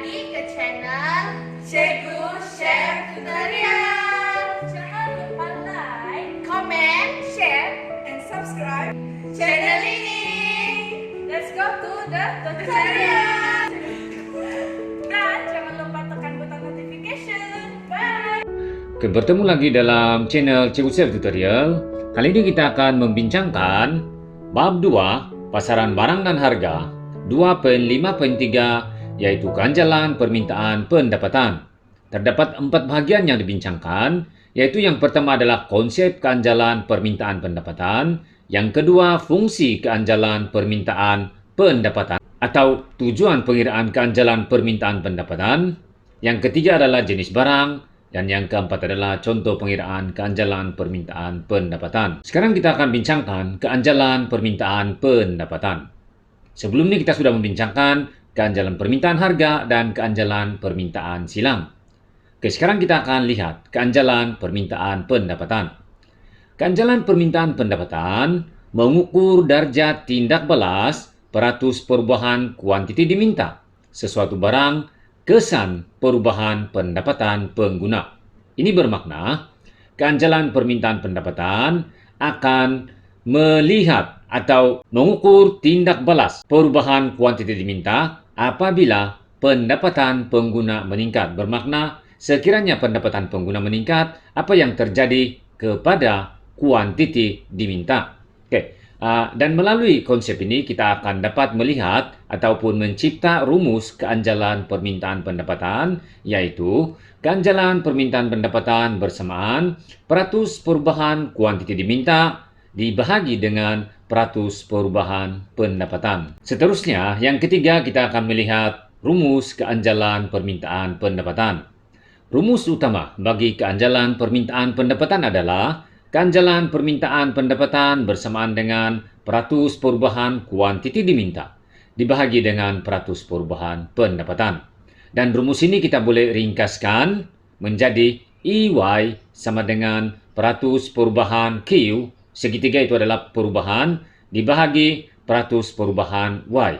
lagi ke channel Cikgu Chef Tutorial. Jangan lupa like, Comment, share and subscribe channel ini. Let's go to the tutorial. Dan jangan lupa tekan butang notification. Bye. Oke, bertemu lagi dalam channel Cikgu Chef Tutorial. Kali ini kita akan membincangkan bab 2, pasaran barang dan harga, 2.5.3, yaitu ganjalan permintaan pendapatan. Terdapat 4 bahagian yang dibincangkan, yaitu yang pertama adalah konsep ganjalan permintaan pendapatan, yang kedua fungsi ganjalan permintaan pendapatan atau tujuan pengiraan ganjalan permintaan pendapatan, yang ketiga adalah jenis barang, dan yang keempat adalah contoh pengiraan ganjalan permintaan pendapatan. Sekarang kita akan bincangkan ganjalan permintaan pendapatan. Sebelum ini kita sudah membincangkan ganjalan permintaan harga dan ganjalan permintaan silang. Oke, sekarang kita akan lihat ganjalan permintaan pendapatan. Ganjalan permintaan pendapatan mengukur darjat tindak balas peratus perubahan kuantiti diminta sesuatu barang kesan perubahan pendapatan pengguna. Ini bermakna ganjalan permintaan pendapatan akan melihat atau mengukur tindak balas perubahan kuantiti diminta apabila pendapatan pengguna meningkat. Bermakna sekiranya pendapatan pengguna meningkat, apa yang terjadi kepada kuantiti diminta. Dan melalui konsep ini kita akan dapat melihat ataupun mencipta rumus ganjalan permintaan pendapatan, yaitu ganjalan permintaan pendapatan bersamaan peratus perubahan kuantiti diminta dibahagi dengan peratus perubahan pendapatan. Seterusnya, yang ketiga kita akan melihat rumus ganjalan permintaan pendapatan. Rumus utama bagi ganjalan permintaan pendapatan adalah ganjalan permintaan pendapatan bersamaan dengan peratus perubahan kuantiti diminta dibahagi dengan peratus perubahan pendapatan. Dan rumus ini kita boleh ringkaskan menjadi EY sama dengan peratus perubahan Q, segitiga itu adalah perubahan, dibahagi peratus perubahan Y.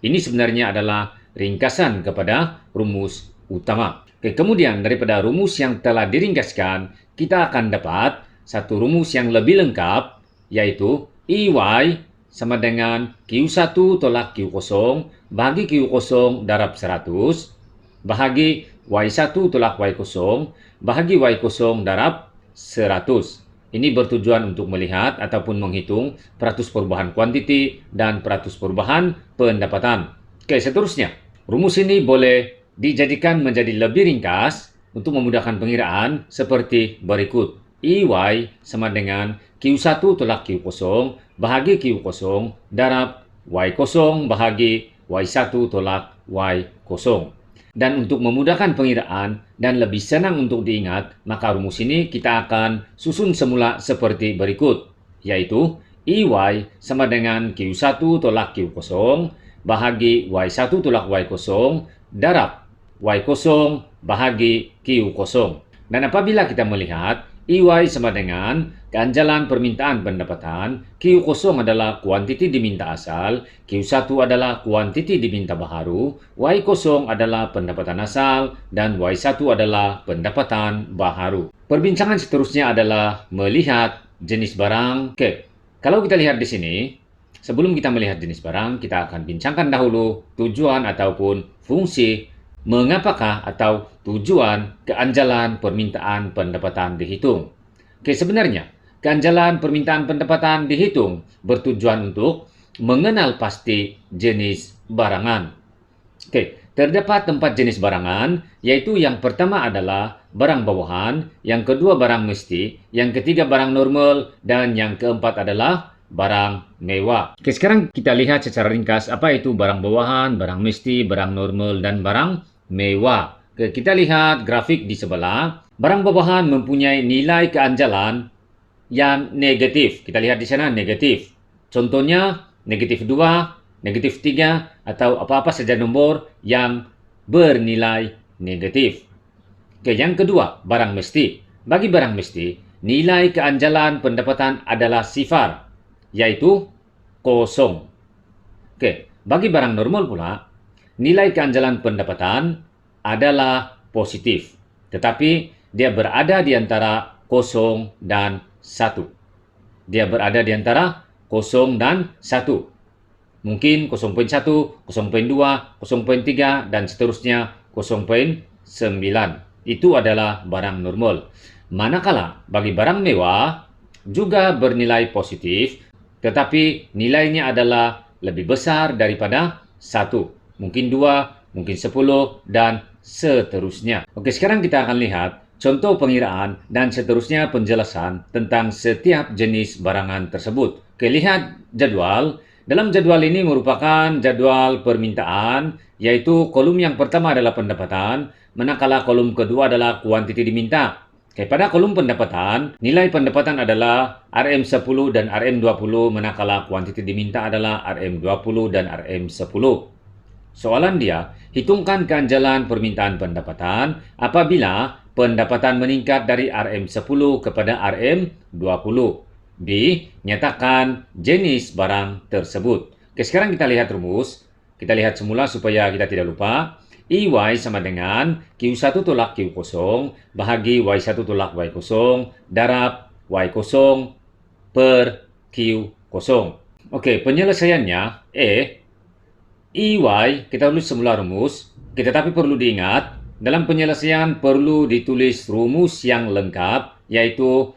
Ini sebenarnya adalah ringkasan kepada rumus utama. Oke, kemudian daripada rumus yang telah diringkaskan, kita akan dapat satu rumus yang lebih lengkap, yaitu EY sama dengan Q1 tolak Q0 bahagi Q0 darab 100 bahagi Y1 tolak Y0 bahagi Y0 darab 100. Ini bertujuan untuk melihat ataupun menghitung peratus perubahan kuantiti dan peratus perubahan pendapatan. Oke, seterusnya, rumus ini boleh dijadikan menjadi lebih ringkas untuk memudahkan pengiraan seperti berikut. EY sama dengan Q1 tolak Q0 bahagi Q0 darab Y0 bahagi Y1 tolak Y0. Dan untuk memudahkan pengiraan dan lebih senang untuk diingat, maka rumus ini kita akan susun semula seperti berikut, yaitu EY sama dengan Q1 tolak Q0 bahagi Y1 tolak Y0 darab Y0 bahagi Q0. Dan apabila kita melihat EY sama dengan ganjalan permintaan pendapatan, Q0 adalah kuantiti diminta asal, Q1 adalah kuantiti diminta baharu, Y0 adalah pendapatan asal, dan Y1 adalah pendapatan baharu. Perbincangan seterusnya adalah melihat jenis barang. Oke, kalau kita lihat di sini, sebelum kita melihat jenis barang, kita akan bincangkan dahulu tujuan ataupun fungsi mengapakah atau tujuan ganjalan permintaan pendapatan dihitung. Oke, sebenarnya ganjalan permintaan pendapatan dihitung bertujuan untuk mengenal pasti jenis barangan. Oke, terdapat 4 jenis barangan, yaitu yang pertama adalah barang bawahan, yang kedua barang mesti, yang ketiga barang normal, dan yang keempat adalah barang mewah. Oke, sekarang kita lihat secara ringkas apa itu barang bawahan, barang mesti, barang normal, dan barang mewah. Oke, kita lihat grafik di sebelah. Barang bawahan mempunyai nilai ganjalan yang negatif. Kita lihat di sana negatif. Contohnya negatif 2, negatif 3, atau apa-apa saja nombor yang bernilai negatif. Oke, yang kedua, barang mesti. Bagi barang mesti, nilai ganjalan pendapatan adalah sifar, yaitu kosong. Oke, bagi barang normal pula, nilai keanjalan pendapatan adalah positif. Tetapi dia berada di antara 0 dan 1. Dia berada di antara 0 dan 1. Mungkin 0.1, 0.2, 0.3 dan seterusnya 0.9. Itu adalah barang normal. Manakala bagi barang mewah juga bernilai positif, tetapi nilainya adalah lebih besar daripada 1. Mungkin 2, mungkin 10 dan seterusnya. Oke, sekarang kita akan lihat contoh pengiraan dan seterusnya penjelasan tentang setiap jenis barangan tersebut. Oke, lihat jadwal. Dalam jadwal ini merupakan jadwal permintaan, yaitu kolom yang pertama adalah pendapatan, manakala kolom kedua adalah kuantiti diminta. Oke, pada kolom pendapatan, nilai pendapatan adalah RM10 dan RM20, manakala kuantiti diminta adalah RM20 dan RM10. Soalan dia, hitungkan keanjalan permintaan pendapatan apabila pendapatan meningkat dari RM10 kepada RM20. B. Nyatakan jenis barang tersebut. Oke, sekarang kita lihat rumus. Kita lihat semula supaya kita tidak lupa. EY sama dengan Q1 tolak Q0 bahagi Y1 tolak Y0 darab Y0 per Q0. Oke, penyelesaiannya EY, kita tulis semula rumus. Tetapi perlu diingat, dalam penyelesaian perlu ditulis rumus yang lengkap, yaitu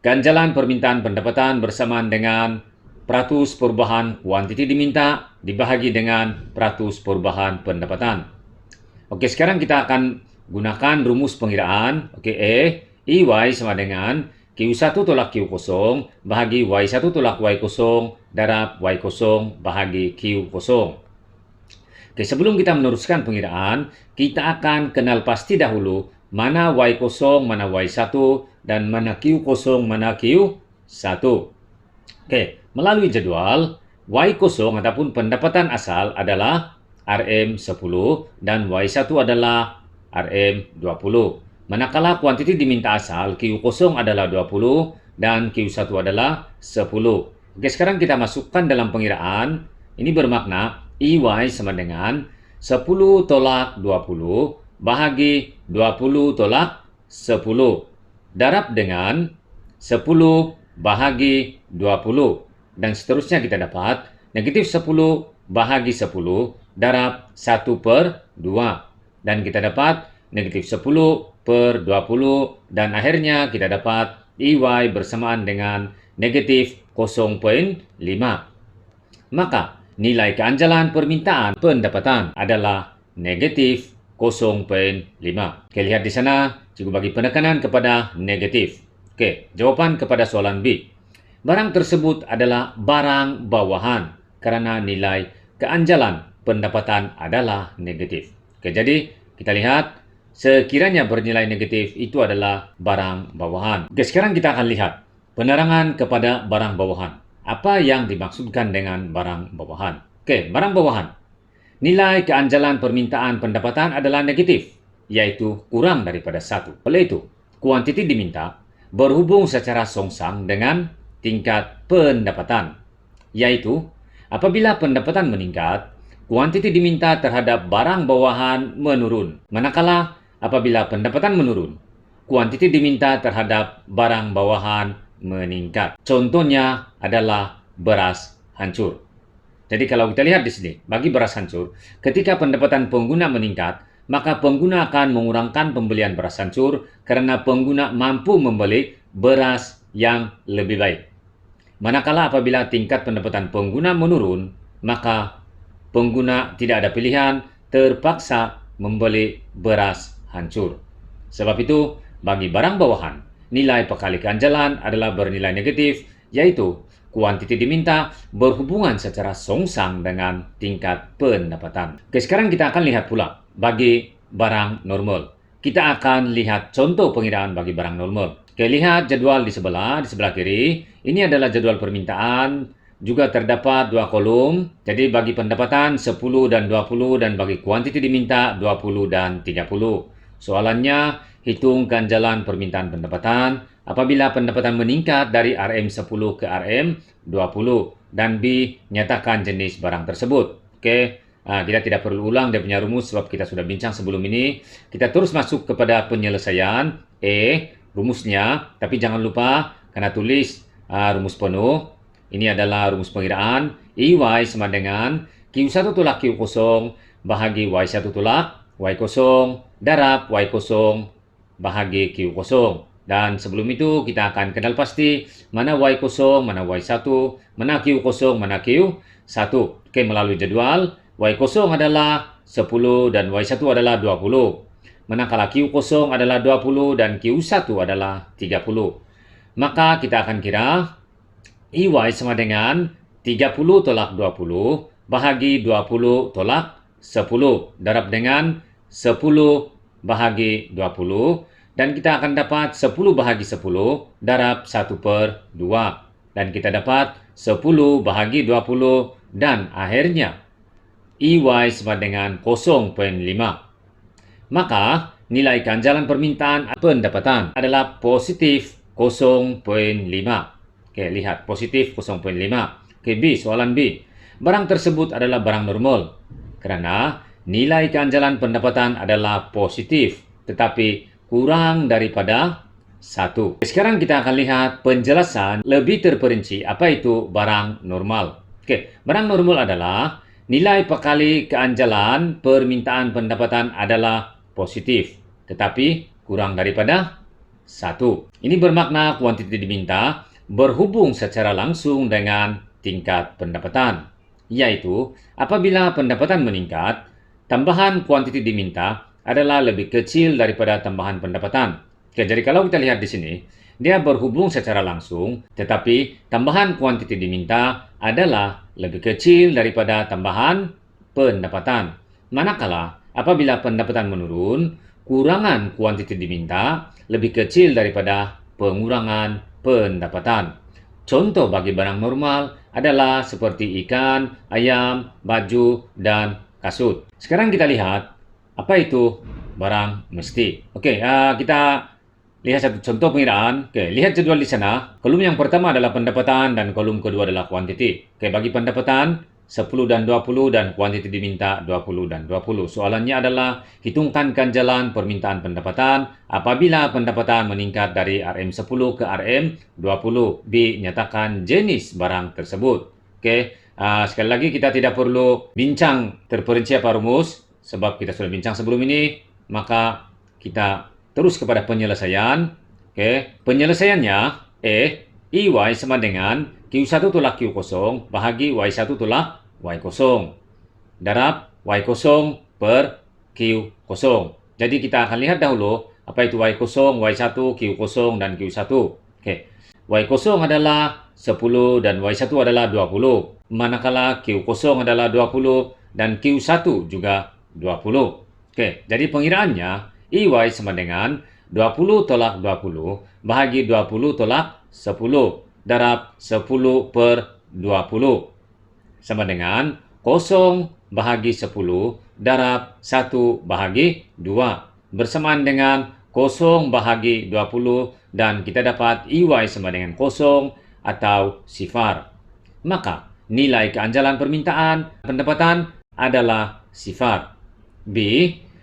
ganjalan permintaan pendapatan bersamaan dengan peratus perubahan kuantiti diminta dibahagi dengan peratus perubahan pendapatan. Oke, sekarang kita akan gunakan rumus pengiraan. Oke, EY sama dengan Q1 tolak Q0 bahagi Y1 tolak Y0 darab Y0 bahagi Q0. Oke, sebelum kita meneruskan pengiraan, kita akan kenal pasti dahulu mana Y0, mana Y1, dan mana Q0, mana Q1. Oke, melalui jadwal, Y0 ataupun pendapatan asal adalah RM10 dan Y1 adalah RM20. Manakala kuantiti diminta asal Q0 adalah 20 dan Q1 adalah 10. Oke, sekarang kita masukkan dalam pengiraan. Ini bermakna EY sama dengan 10 tolak 20 bahagi 20 tolak 10. Darab dengan 10 bahagi 20. Dan seterusnya kita dapat negatif 10 bahagi 10 darab 1 per 2. Dan kita dapat negatif 10 per 20. Dan akhirnya kita dapat EY bersamaan dengan negatif 0.5. Maka nilai keanjalan permintaan pendapatan adalah negatif 0.5. Oke, lihat di sana, cikgu bagi penekanan kepada negatif. Oke, jawaban kepada soalan B. Barang tersebut adalah barang bawahan karena nilai keanjalan pendapatan adalah negatif. Oke, jadi kita lihat sekiranya bernilai negatif itu adalah barang bawahan. Oke, sekarang kita akan lihat penerangan kepada barang bawahan. Apa yang dimaksudkan dengan barang bawahan? Oke, barang bawahan. Nilai keanjalan permintaan pendapatan adalah negatif, yaitu kurang daripada 1. Oleh itu, kuantiti diminta berhubung secara songsang dengan tingkat pendapatan, yaitu apabila pendapatan meningkat, kuantiti diminta terhadap barang bawahan menurun. Manakala apabila pendapatan menurun, kuantiti diminta terhadap barang bawahan meningkat. Contohnya adalah beras hancur. Jadi kalau kita lihat di sini, bagi beras hancur, ketika pendapatan pengguna meningkat, maka pengguna akan mengurangkan pembelian beras hancur karena pengguna mampu membeli beras yang lebih baik. Manakala apabila tingkat pendapatan pengguna menurun, maka pengguna tidak ada pilihan, terpaksa membeli beras hancur. Sebab itu, bagi barang bawahan, nilai pekali keanjalan adalah bernilai negatif, yaitu kuantiti diminta berhubungan secara songsang dengan tingkat pendapatan. Oke, sekarang kita akan lihat pula bagi barang normal. Kita akan lihat contoh pengiraan bagi barang normal. Oke, lihat jadwal di sebelah kiri. Ini adalah jadwal permintaan. Juga terdapat 2 kolom. Jadi bagi pendapatan 10 dan 20 dan bagi kuantiti diminta 20 dan 30. Soalannya, hitung ganjalan permintaan pendapatan apabila pendapatan meningkat dari RM10 ke RM20 dan B, nyatakan jenis barang tersebut. Oke, Kita tidak perlu ulang dia punya rumus sebab kita sudah bincang sebelum ini. Kita terus masuk kepada penyelesaian. Rumusnya. Tapi jangan lupa kena tulis rumus penuh. Ini adalah rumus pengiraan. EY sama dengan Q1 tolak Q0 bahagi Y1 tolak Y0 darab Y0 bahagi Q0. Dan sebelum itu kita akan kenal pasti mana Y0, mana Y1, mana Q0, mana Q1. Oke, melalui jadwal Y0 adalah 10 dan Y1 adalah 20. Manakala Q0 adalah 20 dan Q1 adalah 30. Maka kita akan kira EY sama dengan 30 tolak 20 bahagi 20 tolak 10 darab dengan 10 bahagi 20. Dan kita akan dapat 10 bahagi 10 darab 1/2. Dan kita dapat 10 bahagi 20 dan akhirnya EY sama dengan 0,5. Maka nilai ganjalan permintaan pendapatan adalah positif 0,5. Oke, lihat positif 0,5. Oke, B, soalan B. Barang tersebut adalah barang normal karena nilai ganjalan pendapatan adalah positif tetapi kurang daripada 1. Sekarang kita akan lihat penjelasan lebih terperinci apa itu barang normal. Oke, barang normal adalah nilai perkali keanjalan permintaan pendapatan adalah positif, tetapi kurang daripada 1. Ini bermakna kuantiti diminta berhubung secara langsung dengan tingkat pendapatan, yaitu apabila pendapatan meningkat, tambahan kuantiti diminta adalah lebih kecil daripada tambahan pendapatan. Oke, jadi kalau kita lihat di sini, dia berhubung secara langsung, tetapi tambahan kuantiti diminta adalah lebih kecil daripada tambahan pendapatan. Manakala apabila pendapatan menurun, kurangan kuantiti diminta lebih kecil daripada pengurangan pendapatan. Contoh bagi barang normal adalah seperti ikan, ayam, baju, dan kasut. Sekarang kita lihat apa itu barang mesti. Oke, kita lihat satu contoh pengiraan. Oke, lihat jadwal di sana. Kolom yang pertama adalah pendapatan dan kolom kedua adalah kuantiti. Oke, bagi pendapatan 10 dan 20 dan kuantiti diminta 20 dan 20. Soalannya adalah hitungkan ganjalan permintaan pendapatan apabila pendapatan meningkat dari RM10 ke RM20. B, nyatakan jenis barang tersebut. Oke, sekali lagi kita tidak perlu bincang terperinci apa rumus sebab kita sudah bincang sebelum ini, maka kita terus kepada penyelesaian. Oke, penyelesaiannya EY sama dengan Q1 tolak Q0 bahagi Y1 tolak Y0 darab Y0 per Q0. Jadi kita akan lihat dahulu apa itu Y0, Y1, Q0 dan Q1. Oke, Y0 adalah 10 dan Y1 adalah 20. Manakala Q0 adalah 20 dan Q1 juga 20. Oke, jadi pengiraannya EY sama dengan 20 tolak 20 bahagi 20 tolak 10 darab 10 per 20 sama dengan 0 bahagi 10 darab 1 bahagi 2 bersamaan dengan 0 bahagi 20 dan kita dapat EY sama dengan 0 atau sifar. Maka nilai keanjalan permintaan pendapatan adalah sifar. B,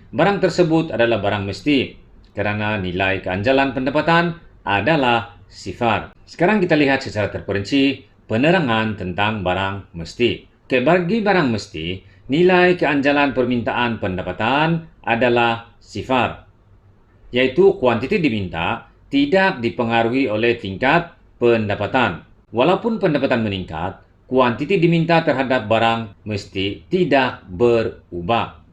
barang tersebut adalah barang mesti karena nilai keanjalan pendapatan adalah sifar. Sekarang kita lihat secara terperinci penerangan tentang barang mesti. Oke, bagi barang mesti, nilai keanjalan permintaan pendapatan adalah sifar, yaitu kuantiti diminta tidak dipengaruhi oleh tingkat pendapatan. Walaupun pendapatan meningkat, kuantiti diminta terhadap barang mesti tidak berubah.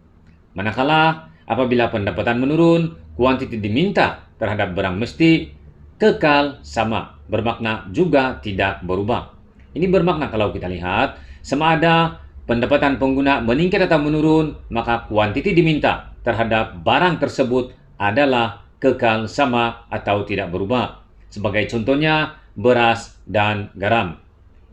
Manakala apabila pendapatan menurun, kuantiti diminta terhadap barang mesti kekal sama, bermakna juga tidak berubah. Ini bermakna kalau kita lihat, sama ada pendapatan pengguna meningkat atau menurun, maka kuantiti diminta terhadap barang tersebut adalah kekal sama atau tidak berubah. Sebagai contohnya, beras dan garam.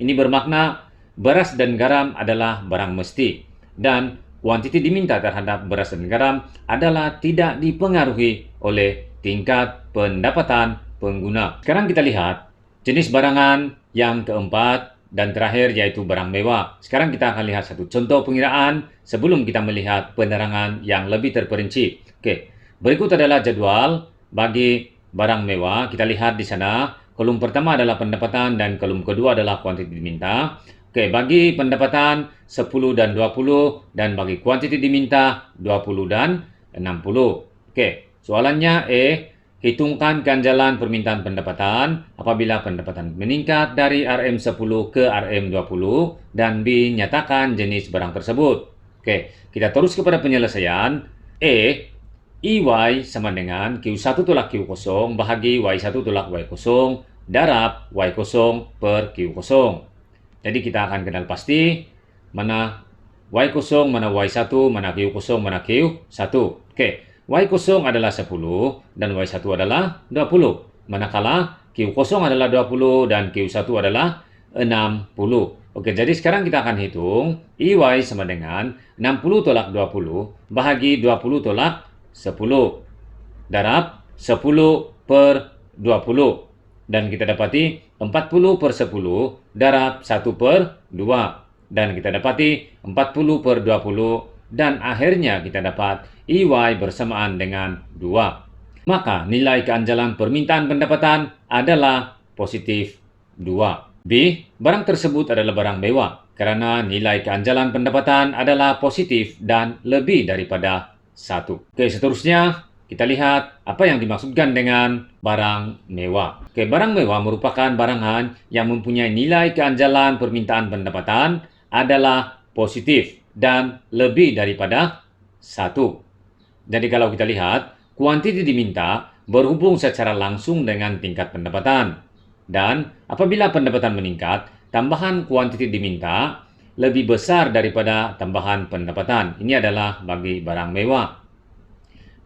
Ini bermakna beras dan garam adalah barang mesti dan kuantiti diminta terhadap beras dan garam adalah tidak dipengaruhi oleh tingkat pendapatan pengguna. Sekarang kita lihat jenis barangan yang keempat dan terakhir yaitu barang mewah. Sekarang kita akan lihat satu contoh pengiraan sebelum kita melihat penerangan yang lebih terperinci. Oke, berikut adalah jadwal bagi barang mewah. Kita lihat di sana, kolom pertama adalah pendapatan dan kolom kedua adalah kuantiti diminta. Oke, bagi pendapatan 10 dan 20 dan bagi kuantiti diminta 20 dan 60. Oke, soalannya hitungkan ganjalan permintaan pendapatan apabila pendapatan meningkat dari RM10 ke RM20 dan B. Nyatakan jenis barang tersebut. Oke, kita terus kepada penyelesaian. EY sama dengan Q1 tolak Q0 bahagi Y1 tolak Y0 darab Y0 per Q0. Jadi kita akan kenal pasti mana Y0, mana Y1, mana Q0, mana Q1. Oke. Y0 adalah 10 dan Y1 adalah 20. Manakala Q0 adalah 20 dan Q1 adalah 60. Oke, jadi sekarang kita akan hitung EY sama dengan 60 tolak 20 bahagi 20 tolak 10 darab 10 per 20. Dan kita dapati 40 per 10 darab 1 per 2. Dan kita dapati 40 per 20 dan akhirnya kita dapat EY bersamaan dengan 2. Maka nilai keanjalan permintaan pendapatan adalah positif 2. B. Barang tersebut adalah barang mewah karena nilai keanjalan pendapatan adalah positif dan lebih daripada 1. Oke, seterusnya kita lihat apa yang dimaksudkan dengan barang mewah. Oke, barang mewah merupakan barangan yang mempunyai nilai keanjalan permintaan pendapatan adalah positif dan lebih daripada 1. Jadi kalau kita lihat, kuantiti diminta berhubung secara langsung dengan tingkat pendapatan. Dan apabila pendapatan meningkat, tambahan kuantiti diminta lebih besar daripada tambahan pendapatan. Ini adalah bagi barang mewah.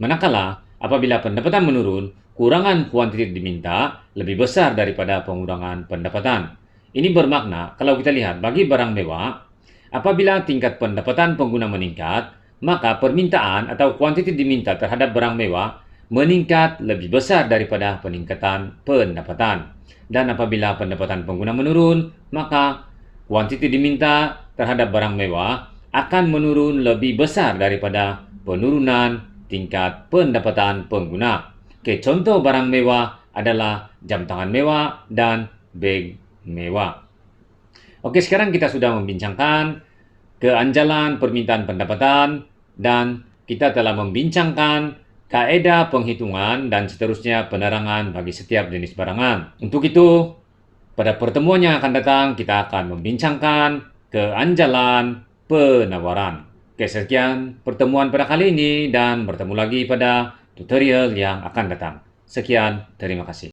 Manakala apabila pendapatan menurun, kurangan kuantiti diminta lebih besar daripada pengurangan pendapatan. Ini bermakna kalau kita lihat bagi barang mewah, apabila tingkat pendapatan pengguna meningkat, maka permintaan atau kuantiti diminta terhadap barang mewah meningkat lebih besar daripada peningkatan pendapatan. Dan apabila pendapatan pengguna menurun, maka kuantiti diminta terhadap barang mewah akan menurun lebih besar daripada penurunan tingkat pendapatan pengguna. Oke, contoh barang mewah adalah jam tangan mewah dan beg mewah. Oke, sekarang kita sudah membincangkan keanjalan permintaan pendapatan dan kita telah membincangkan kaedah penghitungan dan seterusnya penerangan bagi setiap jenis barangan. Untuk itu, pada pertemuan yang akan datang kita akan membincangkan keanjalan penawaran. Oke, sekian pertemuan pada kali ini dan bertemu lagi pada tutorial yang akan datang. Sekian, terima kasih.